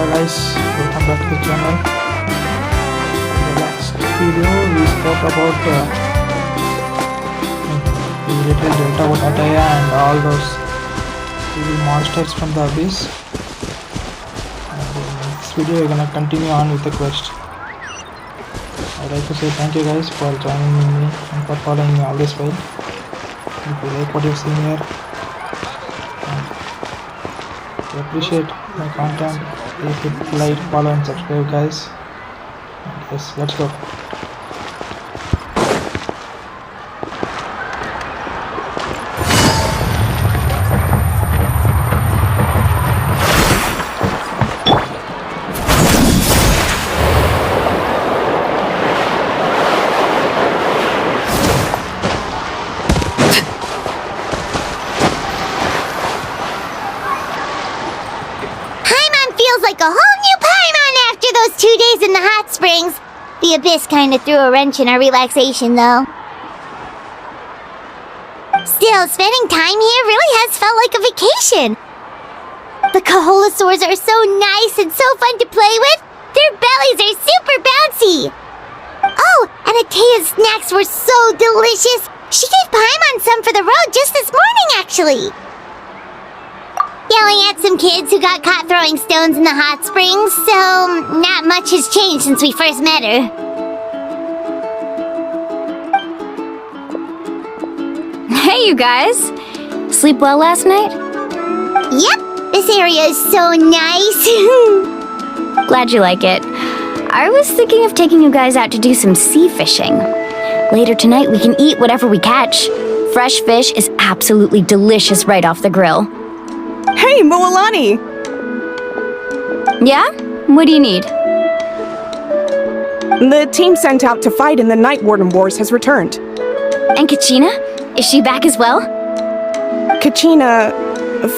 guys, welcome back to the channel. In the last video we spoke about the little Delta Watataya and all those evil monsters from the abyss. And in this video we're gonna continue on with the quest. I'd like to say thank you guys for joining me and for following me all this way. If you like what you've seen here, I appreciate my content, please hit like, follow and subscribe guys. And yes, let's go. Like a whole new Paimon after those 2 days in the hot springs. The abyss kind of threw a wrench in our relaxation, though. Still, spending time here really has felt like a vacation. The Kaholosaurs are so nice and so fun to play with. Their bellies are super bouncy. Oh, and Atea's snacks were so delicious. She gave Paimon some for the road just this morning, actually. Yelling at some kids who got caught throwing stones in the hot springs, so not much has changed since we first met her. Hey, you guys! Sleep well last night? Yep, this area is so nice. Glad you like it. I was thinking of taking you guys out to do some sea fishing. Later tonight we can eat whatever we catch. Fresh fish is absolutely delicious right off the grill. Hey, Moalani! Yeah? What do you need? The team sent out to fight in the Night Warden Wars has returned. And Kachina? Is she back as well? Kachina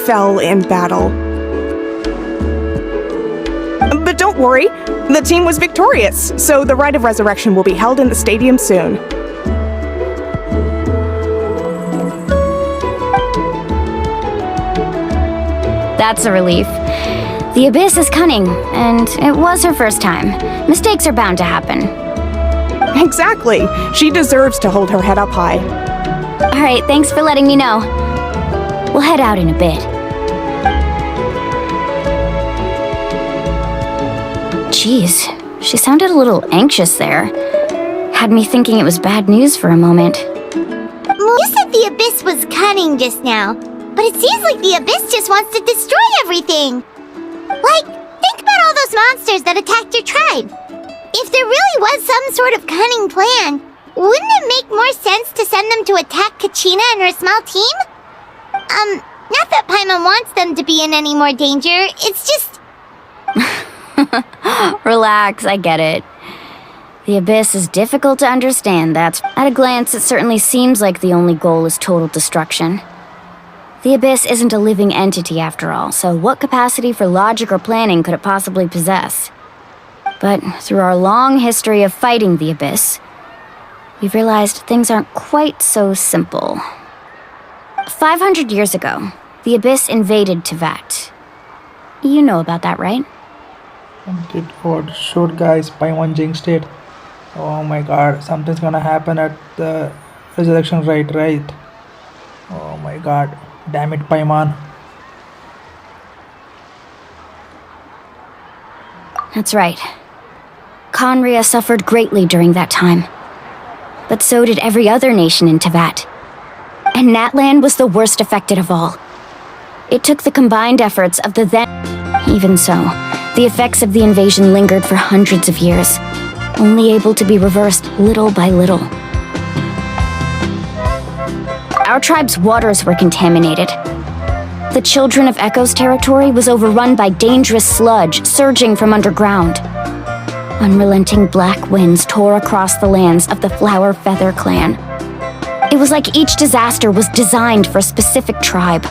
fell in battle. But don't worry, the team was victorious, so the Rite of Resurrection will be held in the stadium soon. That's a relief. The Abyss is cunning, and it was her first time. Mistakes are bound to happen. Exactly. She deserves to hold her head up high. Alright, thanks for letting me know. We'll head out in a bit. Jeez, she sounded a little anxious there. Had me thinking it was bad news for a moment. You said the Abyss was cunning just now. But it seems like the Abyss just wants to destroy everything. Like, think about all those monsters that attacked your tribe. If there really was some sort of cunning plan, wouldn't it make more sense to send them to attack Kachina and her small team? Not that Paimon wants them to be in any more danger, it's just... Relax, I get it. The Abyss is difficult to understand, at a glance it certainly seems like the only goal is total destruction. The Abyss isn't a living entity after all, so what capacity for logic or planning could it possibly possess? But through our long history of fighting the Abyss, we've realized things aren't quite so simple. 500 years ago, the Abyss invaded Teyvat. You know about that, right? And it got short guys, Paimon jinxed it. Oh my god, something's gonna happen at the resurrection right? Oh my god. Damn it, Paimon. That's right. Conria suffered greatly during that time. But so did every other nation in Teyvat. And Natlan was the worst affected of all. It took the combined efforts of the then... Even so, the effects of the invasion lingered for hundreds of years, only able to be reversed little by little. Our tribe's waters were contaminated. The Children of Echo's territory was overrun by dangerous sludge surging from underground. Unrelenting black winds tore across the lands of the Flower Feather clan. It was like each disaster was designed for a specific tribe.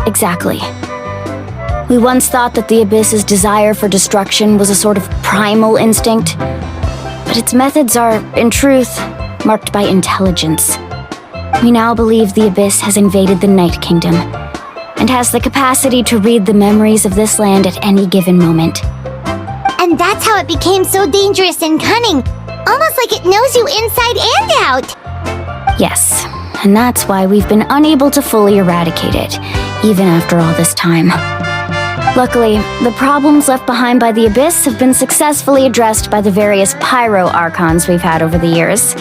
Exactly. We once thought that the Abyss's desire for destruction was a sort of primal instinct, but its methods are, in truth, marked by intelligence. We now believe the Abyss has invaded the Night Kingdom, and has the capacity to read the memories of this land at any given moment. And that's how it became so dangerous and cunning. Almost like it knows you inside and out. Yes, and that's why we've been unable to fully eradicate it, even after all this time. Luckily, the problems left behind by the Abyss have been successfully addressed by the various Pyro Archons we've had over the years.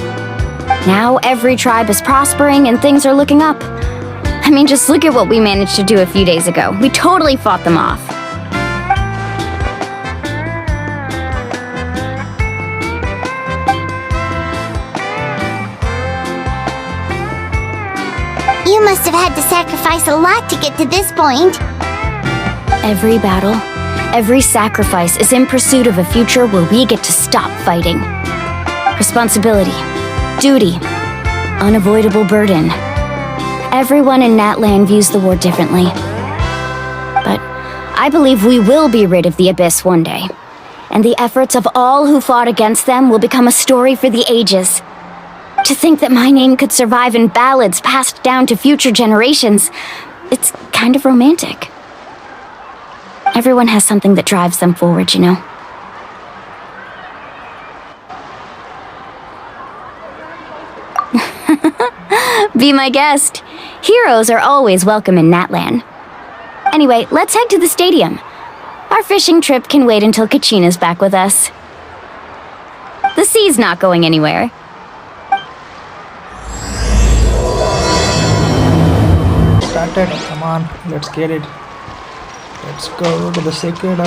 Now every tribe is prospering and things are looking up. I mean, just look at what we managed to do a few days ago. We totally fought them off. You must have had to sacrifice a lot to get to this point. Every battle, every sacrifice is in pursuit of a future where we get to stop fighting. Responsibility, duty, unavoidable burden. Everyone in Natlan views the war differently. But I believe we will be rid of the Abyss one day. And the efforts of all who fought against them will become a story for the ages. To think that my name could survive in ballads passed down to future generations, it's kind of romantic. Everyone has something that drives them forward, you know? Be my guest. Heroes are always welcome in Natlan. Anyway, let's head to the stadium. Our fishing trip can wait until Kachina's back with us. The sea's not going anywhere. Started. Come on, let's get it. Let's go to the Sacred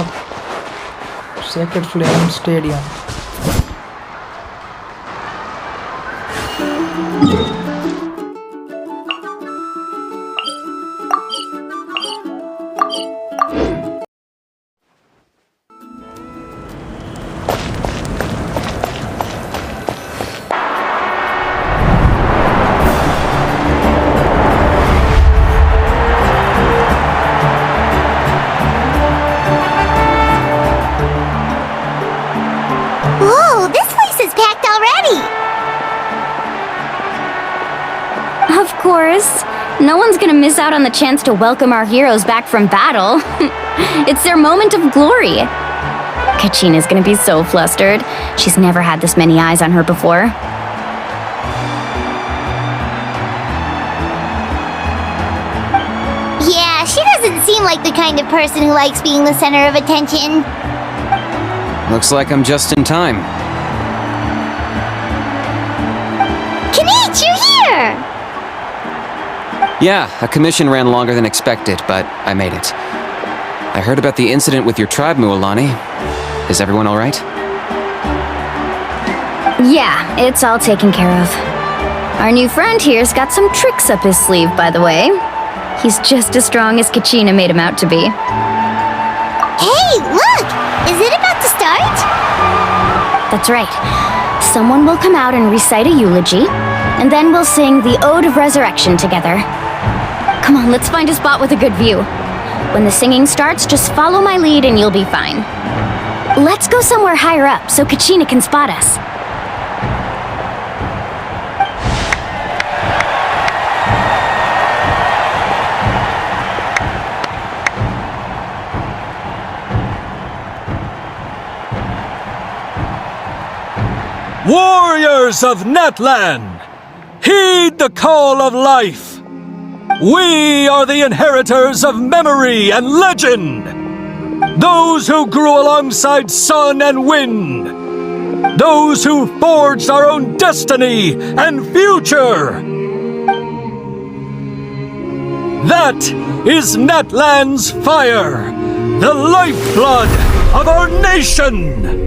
Flame Stadium. Whoa, this place is packed already! Of course. No one's gonna miss out on the chance to welcome our heroes back from battle. It's their moment of glory. Kachina's gonna be so flustered. She's never had this many eyes on her before. Yeah, she doesn't seem like the kind of person who likes being the center of attention. Looks like I'm just in time. Kanich, you're here! Yeah, a commission ran longer than expected, but I made it. I heard about the incident with your tribe, Mualani. Is everyone all right? Yeah, it's all taken care of. Our new friend here's got some tricks up his sleeve, by the way. He's just as strong as Kachina made him out to be. Hey, look! Is it about to start? That's right. Someone will come out and recite a eulogy, and then we'll sing the Ode of Resurrection together. Come on, let's find a spot with a good view. When the singing starts, just follow my lead and you'll be fine. Let's go somewhere higher up so Kachina can spot us. Warriors of Natlan, heed the call of life. We are the inheritors of memory and legend. Those who grew alongside sun and wind. Those who forged our own destiny and future. That is Natlan's fire, the lifeblood of our nation.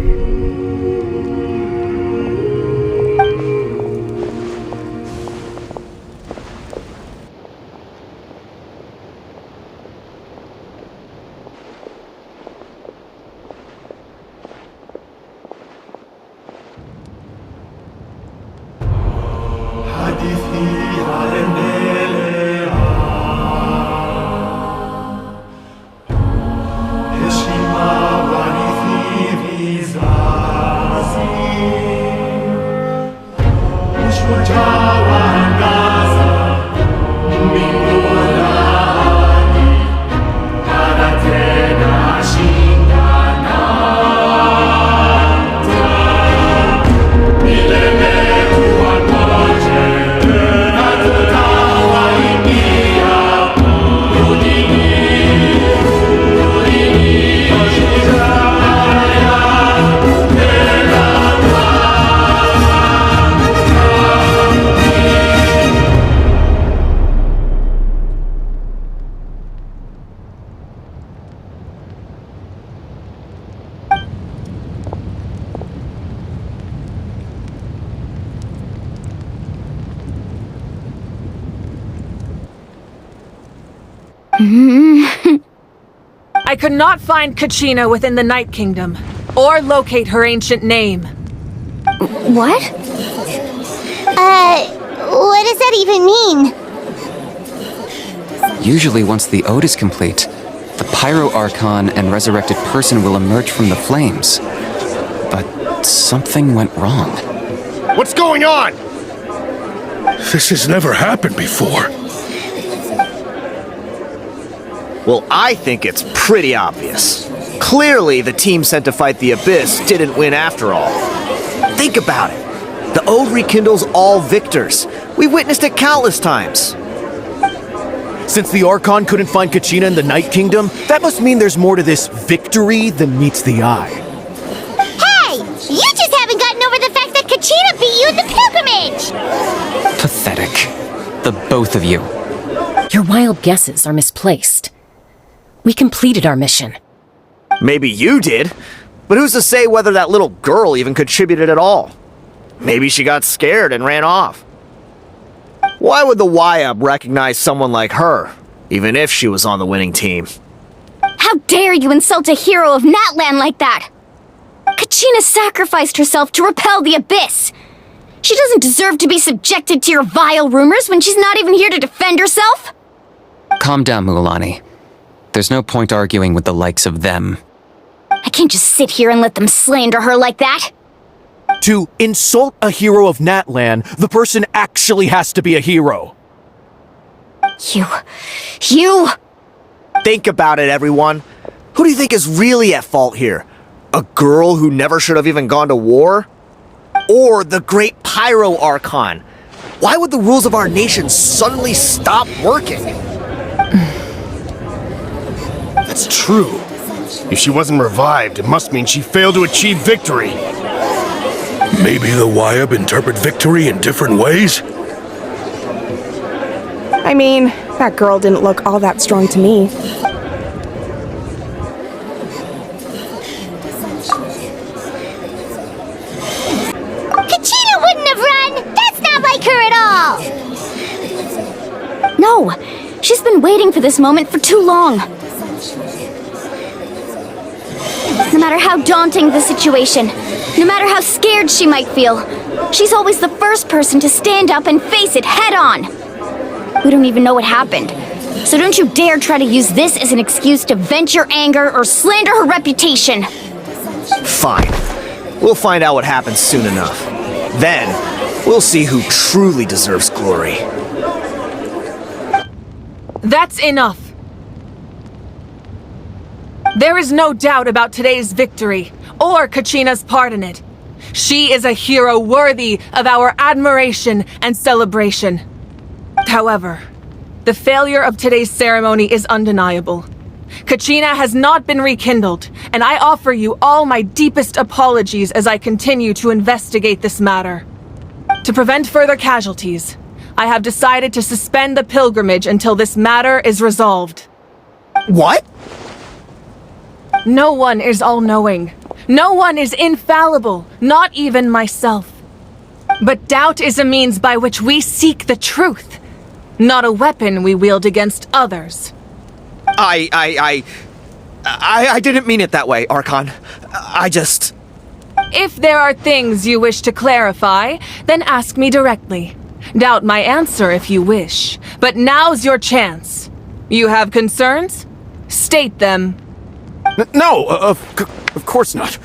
I could not find Kachina within the Night Kingdom, or locate her ancient name. What? What does that even mean? Usually once the ode is complete, the Pyro Archon and resurrected person will emerge from the flames. But something went wrong. What's going on? This has never happened before. Well, I think it's pretty obvious. Clearly, the team sent to fight the Abyss didn't win after all. Think about it. The Ode rekindles all victors. We witnessed it countless times. Since the Archon couldn't find Kachina in the Night Kingdom, that must mean there's more to this victory than meets the eye. Hey! You just haven't gotten over the fact that Kachina beat you in the pilgrimage! Pathetic. The both of you. Your wild guesses are misplaced. We completed our mission. Maybe you did, but who's to say whether that little girl even contributed at all? Maybe she got scared and ran off. Why would the YUB recognize someone like her, even if she was on the winning team? How dare you insult a hero of Natlan like that? Kachina sacrificed herself to repel the Abyss. She doesn't deserve to be subjected to your vile rumors when she's not even here to defend herself. Calm down, Mualani. There's no point arguing with the likes of them. I can't just sit here and let them slander her like that. To insult a hero of Natlan, the person actually has to be a hero. You... Think about it, everyone. Who do you think is really at fault here? A girl who never should have even gone to war? Or the great Pyro Archon? Why would the rules of our nation suddenly stop working? That's true. If she wasn't revived, it must mean she failed to achieve victory. Maybe the YUB interpret victory in different ways? I mean, that girl didn't look all that strong to me. Kachina wouldn't have run! That's not like her at all! No, she's been waiting for this moment for too long. No matter how daunting the situation, no matter how scared she might feel, she's always the first person to stand up and face it head on. We don't even know what happened, so don't you dare try to use this as an excuse to vent your anger or slander her reputation. Fine. We'll find out what happens soon enough. Then, we'll see who truly deserves glory. That's enough. There is no doubt about today's victory, or Kachina's part in it. She is a hero worthy of our admiration and celebration. However, the failure of today's ceremony is undeniable. Kachina has not been rekindled, and I offer you all my deepest apologies as I continue to investigate this matter. To prevent further casualties, I have decided to suspend the pilgrimage until this matter is resolved. What? No one is all-knowing. No one is infallible, not even myself. But doubt is a means by which we seek the truth, not a weapon we wield against others. I didn't mean it that way, Archon. If there are things you wish to clarify, then ask me directly. Doubt my answer if you wish, but now's your chance. You have concerns? State them. No, of course not.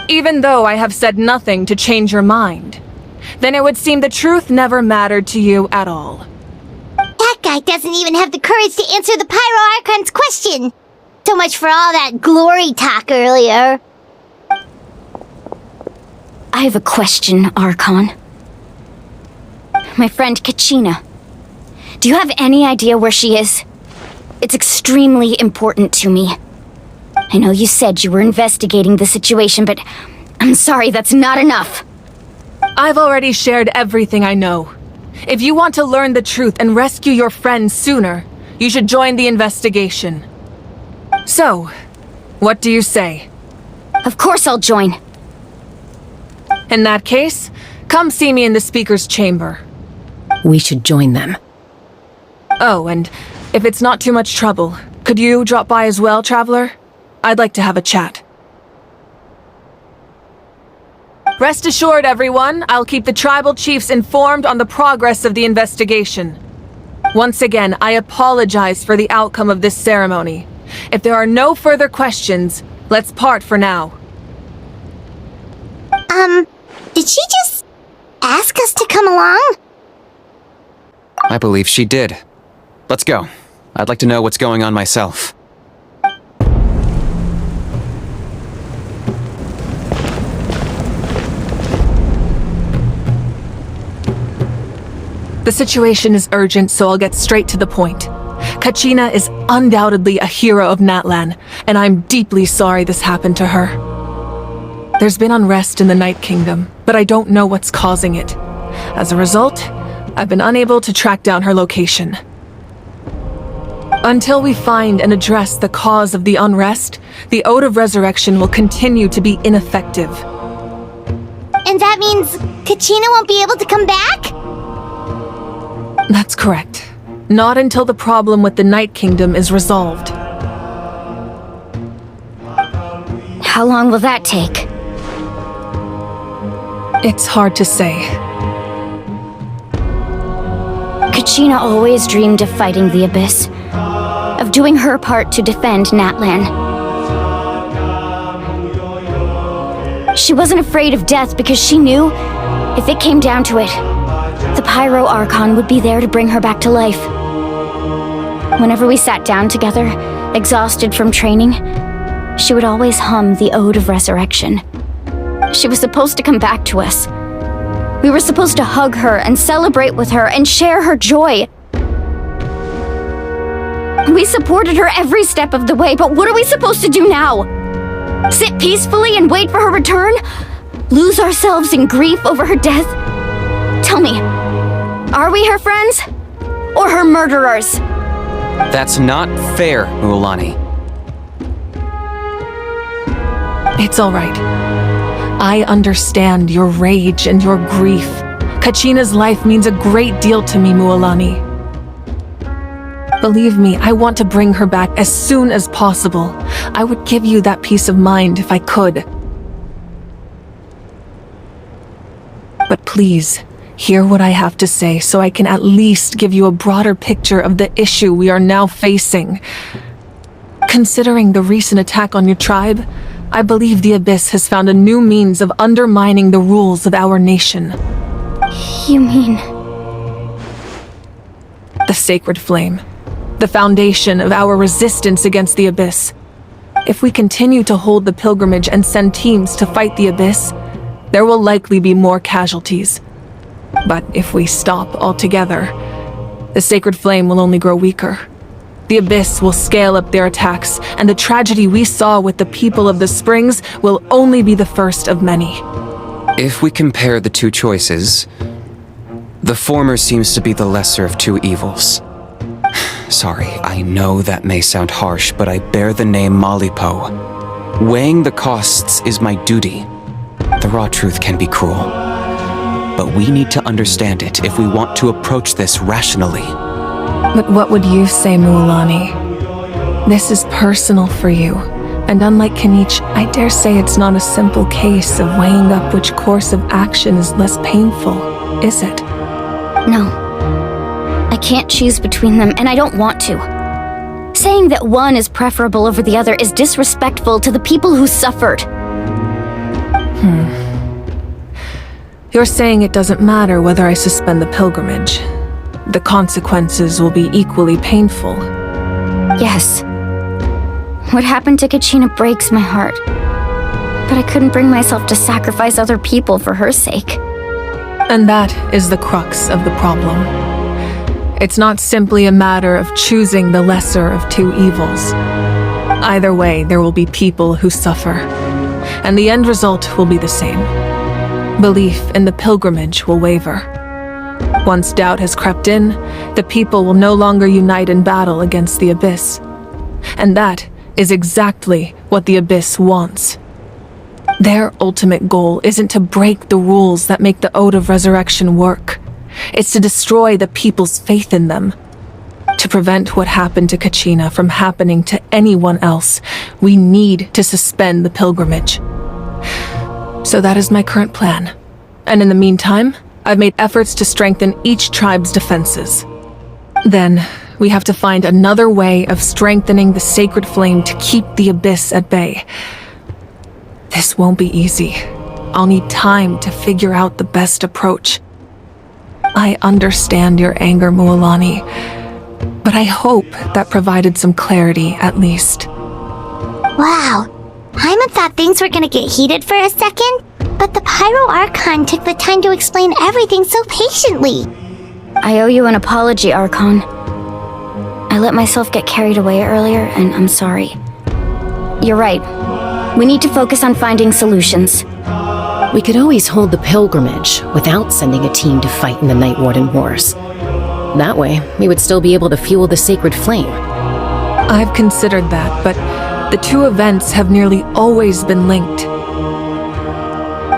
Even though I have said nothing to change your mind, then it would seem the truth never mattered to you at all. That guy doesn't even have the courage to answer the Pyro Archon's question! So much for all that glory talk earlier. I have a question, Archon. My friend Kachina. Do you have any idea where she is? It's extremely important to me. I know you said you were investigating the situation, but I'm sorry, that's not enough. I've already shared everything I know. If you want to learn the truth and rescue your friend sooner, you should join the investigation. So, what do you say? Of course I'll join. In that case, come see me in the speaker's chamber. We should join them. Oh, and If it's not too much trouble, could you drop by as well, Traveler? I'd like to have a chat. Rest assured, everyone, I'll keep the tribal chiefs informed on the progress of the investigation. Once again, I apologize for the outcome of this ceremony. If there are no further questions, let's part for now. Did she just ask us to come along? I believe she did. Let's go. I'd like to know what's going on myself. The situation is urgent, so I'll get straight to the point. Kachina is undoubtedly a hero of Natlan, and I'm deeply sorry this happened to her. There's been unrest in the Night Kingdom, but I don't know what's causing it. As a result, I've been unable to track down her location. Until we find and address the cause of the unrest, the Ode of Resurrection will continue to be ineffective. And that means Kachina won't be able to come back? That's correct. Not until the problem with the Night Kingdom is resolved. How long will that take? It's hard to say. Kachina always dreamed of fighting the Abyss, of doing her part to defend Natlan. She wasn't afraid of death because she knew, if it came down to it, the Pyro Archon would be there to bring her back to life. Whenever we sat down together, exhausted from training, she would always hum the Ode of Resurrection. She was supposed to come back to us. We were supposed to hug her and celebrate with her and share her joy. We supported her every step of the way, but what are we supposed to do now? Sit peacefully and wait for her return? Lose ourselves in grief over her death? Tell me, are we her friends? Or her murderers? That's not fair, Mualani. It's all right. I understand your rage and your grief. Kachina's life means a great deal to me, Mualani. Believe me, I want to bring her back as soon as possible. I would give you that peace of mind if I could. But please, hear what I have to say so I can at least give you a broader picture of the issue we are now facing. Considering the recent attack on your tribe, I believe the Abyss has found a new means of undermining the rules of our nation. You mean... The Sacred Flame. The foundation of our resistance against the Abyss. If we continue to hold the pilgrimage and send teams to fight the Abyss, there will likely be more casualties. But if we stop altogether, the Sacred Flame will only grow weaker. The Abyss will scale up their attacks, and the tragedy we saw with the people of the Springs will only be the first of many. If we compare the two choices, the former seems to be the lesser of two evils. Sorry, I know that may sound harsh, but I bear the name Malipo. Weighing the costs is my duty. The raw truth can be cruel, but we need to understand it if we want to approach this rationally. But what would you say, Mualani? This is personal for you, and unlike Kanich, I dare say it's not a simple case of weighing up which course of action is less painful, is it? No. I can't choose between them, and I don't want to. Saying that one is preferable over the other is disrespectful to the people who suffered. You're saying it doesn't matter whether I suspend the pilgrimage. The consequences will be equally painful. Yes. What happened to Kachina breaks my heart. But I couldn't bring myself to sacrifice other people for her sake. And that is the crux of the problem. It's not simply a matter of choosing the lesser of two evils. Either way, there will be people who suffer. And the end result will be the same. Belief in the pilgrimage will waver. Once doubt has crept in, the people will no longer unite in battle against the Abyss. And that is exactly what the Abyss wants. Their ultimate goal isn't to break the rules that make the Ode of Resurrection work. It's to destroy the people's faith in them. To prevent what happened to Kachina from happening to anyone else, we need to suspend the pilgrimage. So that is my current plan. And in the meantime, I've made efforts to strengthen each tribe's defenses. Then, we have to find another way of strengthening the sacred flame to keep the Abyss at bay. This won't be easy. I'll need time to figure out the best approach. I understand your anger, Mualani, but I hope that provided some clarity, at least. Wow. Paimon thought things were gonna get heated for a second, but the Pyro Archon took the time to explain everything so patiently. I owe you an apology, Archon. I let myself get carried away earlier, and I'm sorry. You're right. We need to focus on finding solutions. We could always hold the pilgrimage without sending a team to fight in the Night Warden Wars. That way, we would still be able to fuel the sacred flame. I've considered that, but the two events have nearly always been linked.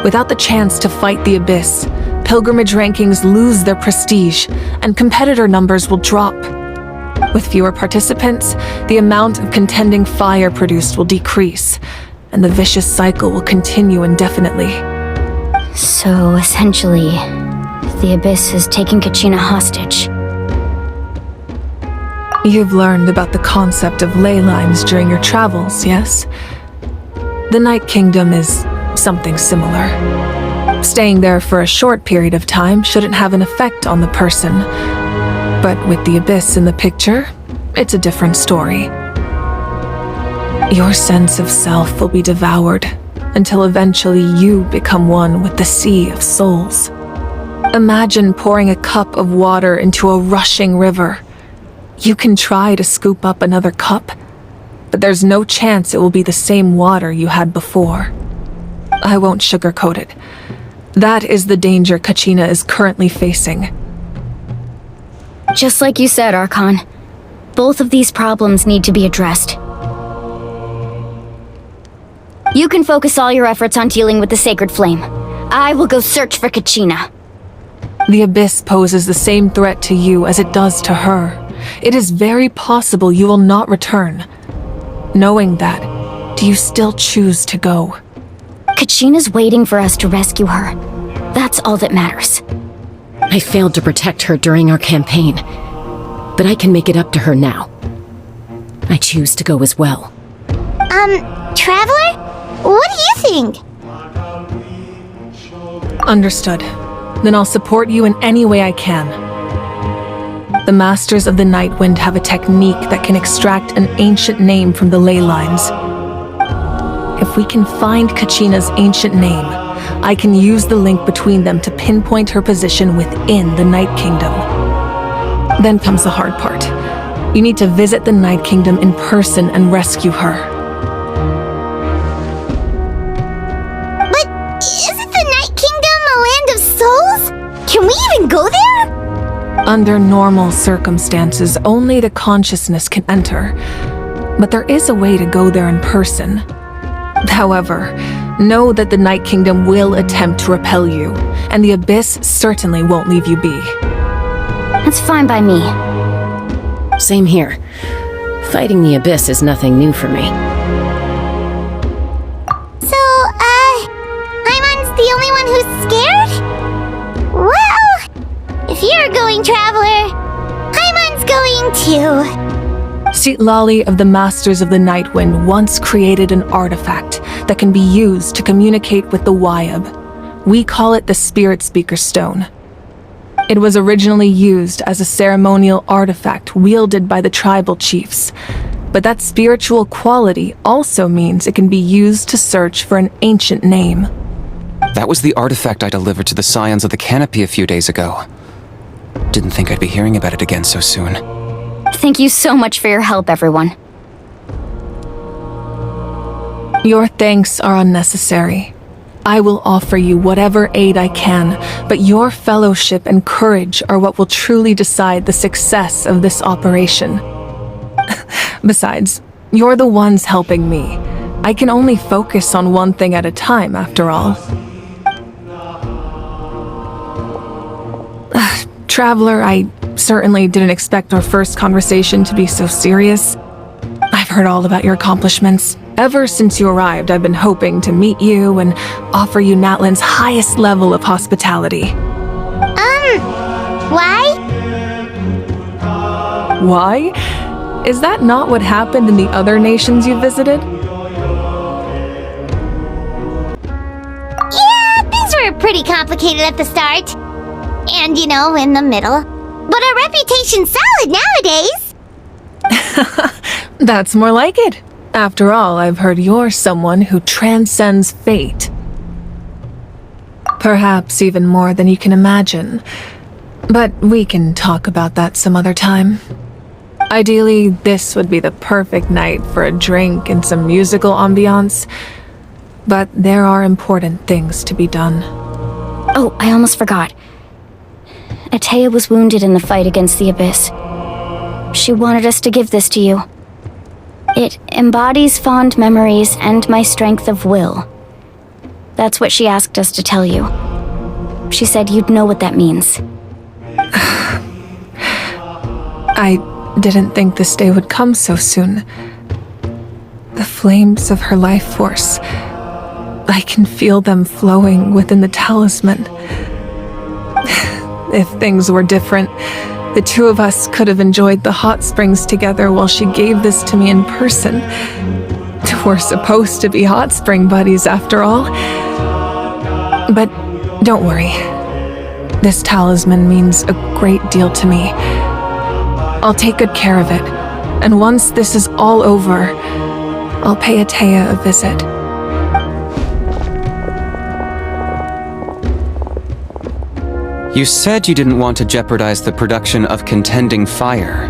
Without the chance to fight the Abyss, pilgrimage rankings lose their prestige, and competitor numbers will drop. With fewer participants, the amount of contending fire produced will decrease, and the vicious cycle will continue indefinitely. So, essentially, the Abyss has taken Kachina hostage. You've learned about the concept of ley lines during your travels, yes? The Night Kingdom is something similar. Staying there for a short period of time shouldn't have an effect on the person. But with the Abyss in the picture, it's a different story. Your sense of self will be devoured until eventually you become one with the sea of souls. Imagine pouring a cup of water into a rushing river. You can try to scoop up another cup, but there's no chance it will be the same water you had before. I won't sugarcoat it. That is the danger Kachina is currently facing. Just like you said, Archon. Both of these problems need to be addressed. You can focus all your efforts on dealing with the sacred flame. I will go search for Kachina. The Abyss poses the same threat to you as it does to her. It is very possible you will not return. Knowing that, do you still choose to go? Kachina's waiting for us to rescue her. That's all that matters. I failed to protect her during our campaign, but I can make it up to her now. I choose to go as well. Traveler? What do you think? Understood. Then I'll support you in any way I can. The Masters of the Nightwind have a technique that can extract an ancient name from the ley lines. If we can find Kachina's ancient name, I can use the link between them to pinpoint her position within the Night Kingdom. Then comes the hard part. You need to visit the Night Kingdom in person and rescue her. But isn't the Night Kingdom a land of souls? Can we even go there? Under normal circumstances, only the consciousness can enter. But there is a way to go there in person. However, know that the Night Kingdom will attempt to repel you, and the Abyss certainly won't leave you be. That's fine by me. Same here. Fighting the Abyss is nothing new for me. So, Paimon's the only one who's scared? Well, if you're going, Traveler, Paimon's going too. Sitlali of the Masters of the Nightwind once created an artifact that can be used to communicate with the Wyab. We call it the Spirit Speaker Stone. It was originally used as a ceremonial artifact wielded by the tribal chiefs, but that spiritual quality also means it can be used to search for an ancient name. That was the artifact I delivered to the Scions of the Canopy a few days ago. Didn't think I'd be hearing about it again so soon. Thank you so much for your help, everyone. Your thanks are unnecessary. I will offer you whatever aid I can, but your fellowship and courage are what will truly decide the success of this operation. Besides, you're the ones helping me. I can only focus on one thing at a time, after all. Traveler, I certainly didn't expect our first conversation to be so serious. I've heard all about your accomplishments. Ever since you arrived, I've been hoping to meet you and offer you Natlan's highest level of hospitality. Why? Why? Is that not what happened in the other nations you visited? Yeah, things were pretty complicated at the start. And, in the middle. But our reputation's solid nowadays. That's more like it. After all, I've heard you're someone who transcends fate. Perhaps even more than you can imagine. But we can talk about that some other time. Ideally, this would be the perfect night for a drink and some musical ambiance. But there are important things to be done. Oh, I almost forgot. Atea was wounded in the fight against the Abyss. She wanted us to give this to you. It embodies fond memories and my strength of will. That's what she asked us to tell you. She said you'd know what that means. I didn't think this day would come so soon. The flames of her life force. I can feel them flowing within the talisman. If things were different, the two of us could have enjoyed the hot springs together while she gave this to me in person. We're supposed to be hot spring buddies after all. But don't worry. This talisman means a great deal to me. I'll take good care of it. And once this is all over, I'll pay Atea a visit. You said you didn't want to jeopardize the production of contending fire.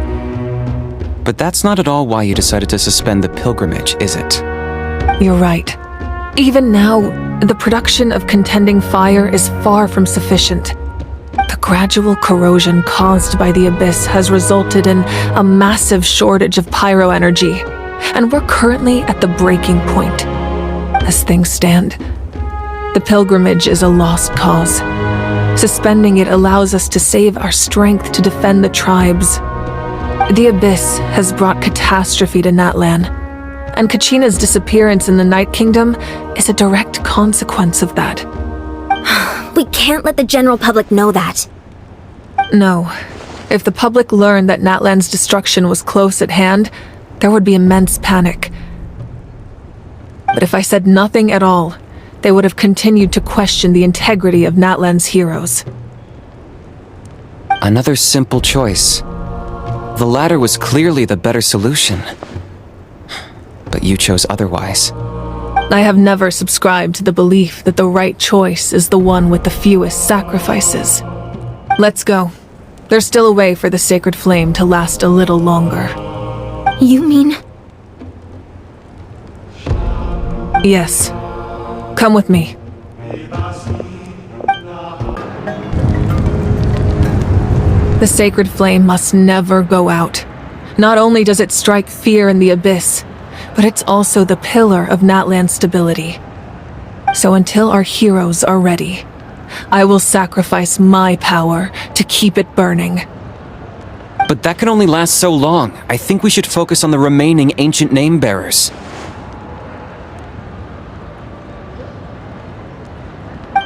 But that's not at all why you decided to suspend the pilgrimage, is it? You're right. Even now, the production of contending fire is far from sufficient. The gradual corrosion caused by the Abyss has resulted in a massive shortage of pyro energy, and we're currently at the breaking point. As things stand, the pilgrimage is a lost cause. Suspending it allows us to save our strength to defend the tribes. The Abyss has brought catastrophe to Natlan, and Kachina's disappearance in the Night Kingdom is a direct consequence of that. We can't let the general public know that. No. If the public learned that Natlan's destruction was close at hand, there would be immense panic. But if I said nothing at all, they would have continued to question the integrity of Natlan's heroes. Another simple choice. The latter was clearly the better solution. But you chose otherwise. I have never subscribed to the belief that the right choice is the one with the fewest sacrifices. Let's go. There's still a way for the sacred flame to last a little longer. You mean? Yes. Come with me. The sacred flame must never go out. Not only does it strike fear in the Abyss, but it's also the pillar of Natlan's stability. So until our heroes are ready, I will sacrifice my power to keep it burning. But that can only last so long. I think we should focus on the remaining ancient name-bearers.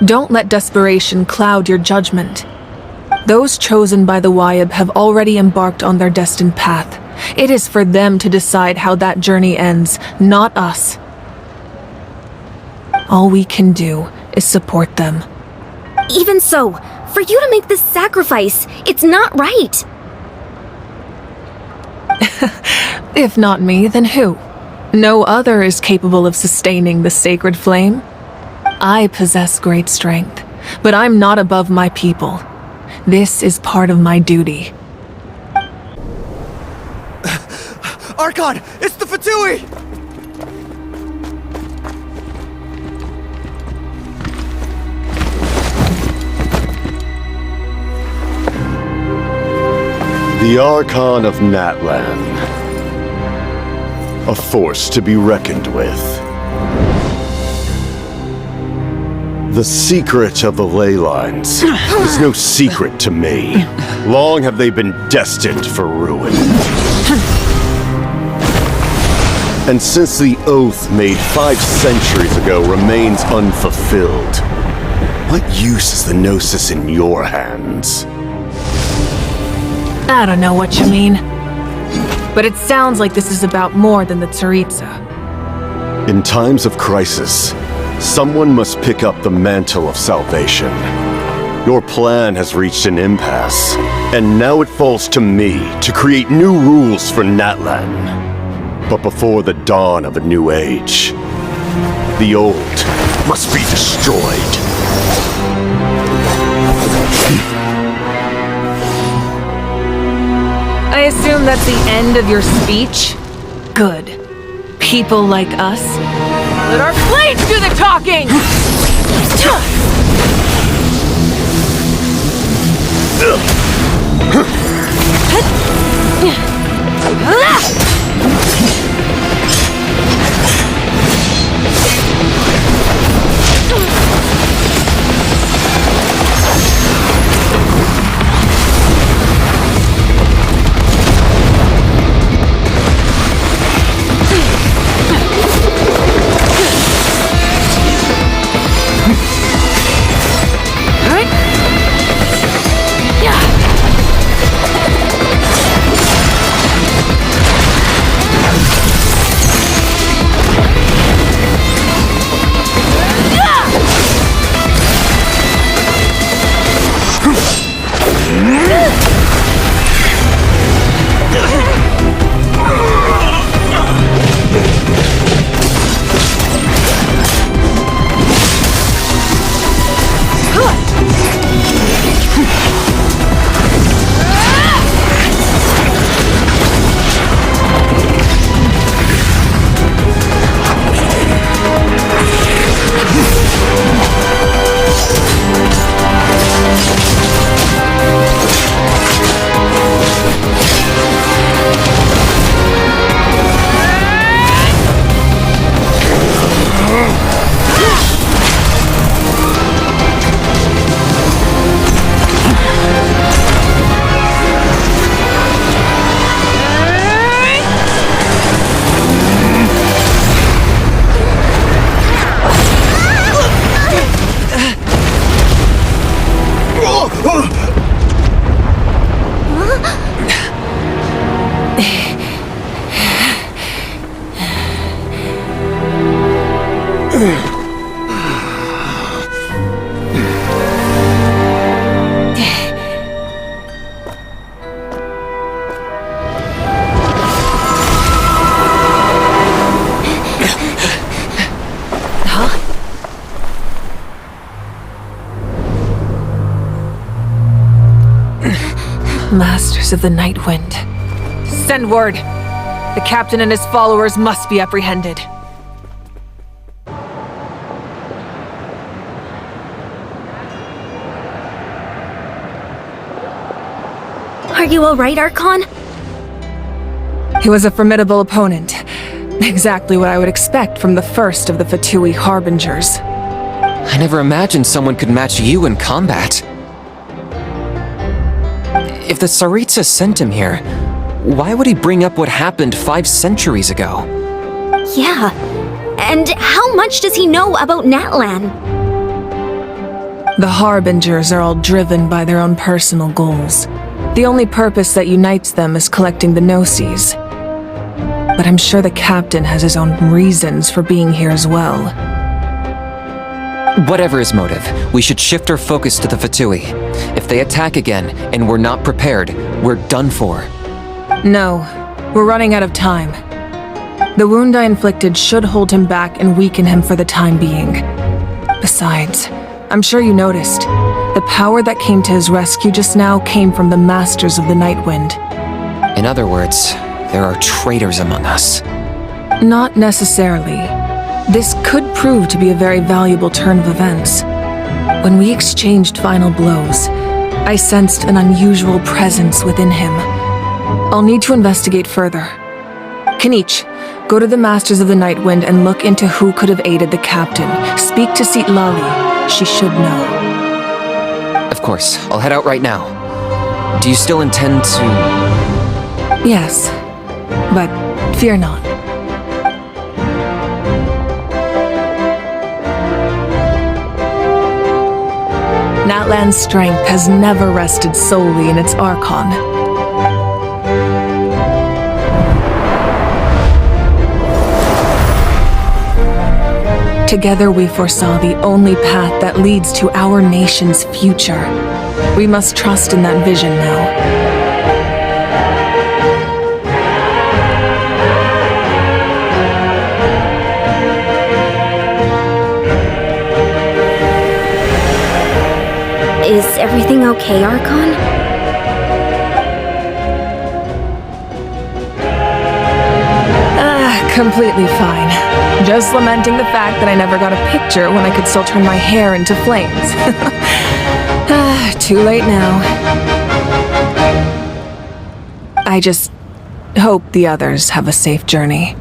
Don't let desperation cloud your judgment. Those chosen by the Wayab have already embarked on their destined path. It is for them to decide how that journey ends, not us. All we can do is support them. Even so, for you to make this sacrifice, it's not right. If not me, then who? No other is capable of sustaining the sacred flame. I possess great strength, but I'm not above my people. This is part of my duty. Archon! It's the Fatui! The Archon of Natlan. A force to be reckoned with. The secret of the ley lines is no secret to me. Long have they been destined for ruin. And since the oath made 5 centuries ago remains unfulfilled, what use is the Gnosis in your hands? I don't know what you mean. But it sounds like this is about more than the Tsaritsa. In times of crisis, someone must pick up the mantle of salvation. Your plan has reached an impasse, and now it falls to me to create new rules for Natlan. But before the dawn of a new age, the old must be destroyed. I assume that's the end of your speech? Good. People like us? Let our blades do the talking! Masters of the Night Wind. Send word! The captain and his followers must be apprehended. Are you alright, Archon? He was a formidable opponent. Exactly what I would expect from the first of the Fatui Harbingers. I never imagined someone could match you in combat. If the Tsaritsa sent him here, why would he bring up what happened 5 centuries ago? Yeah. And how much does he know about Natlan? The Harbingers are all driven by their own personal goals. The only purpose that unites them is collecting the Gnosis. But I'm sure the captain has his own reasons for being here as well. Whatever his motive, we should shift our focus to the Fatui. If they attack again, and we're not prepared, we're done for. No, we're running out of time. The wound I inflicted should hold him back and weaken him for the time being. Besides, I'm sure you noticed, the power that came to his rescue just now came from the Masters of the Night Wind. In other words, there are traitors among us. Not necessarily. This could prove to be a very valuable turn of events. When we exchanged final blows, I sensed an unusual presence within him. I'll need to investigate further. Kanich, go to the Masters of the Night Wind and look into who could have aided the captain. Speak to Sitlali. She should know. Of course, I'll head out right now. Do you still intend to... Yes, but fear not. Natlan's strength has never rested solely in its Archon. Together we foresaw the only path that leads to our nation's future. We must trust in that vision now. Is everything okay, Archon? Completely fine. Just lamenting the fact that I never got a picture when I could still turn my hair into flames. Too late now. I just hope the others have a safe journey.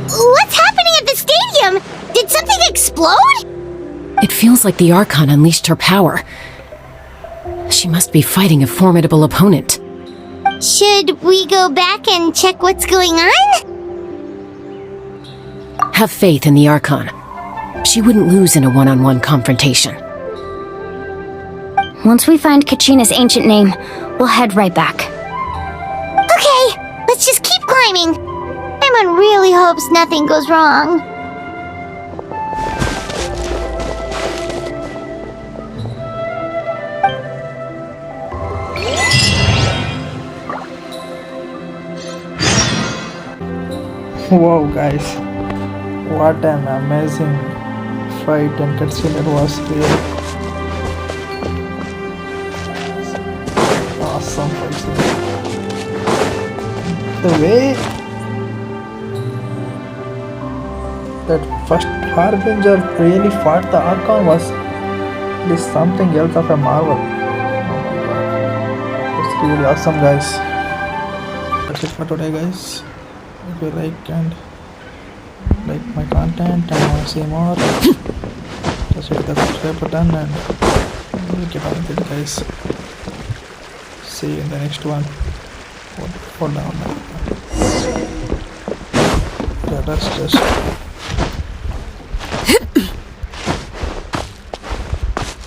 What's happening at the stadium? Did something explode? It feels like the Archon unleashed her power. She must be fighting a formidable opponent. Should we go back and check what's going on? Have faith in the Archon. She wouldn't lose in a one-on-one confrontation. Once we find Kachina's ancient name, we'll head right back. Okay, let's just keep climbing. Emon really hopes nothing goes wrong. Wow, guys, what an amazing fight and cutscene it was here. Awesome fight scene. The way that first Harbinger really fought the Archon was something else of a marvel. Oh my god, it's really awesome, guys. That's it for today, guys. If you like my content and want to see more, just hit the subscribe button and we'll get on with it, guys. See you in the next one. Hold down. Yeah, that's just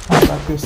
unlock this.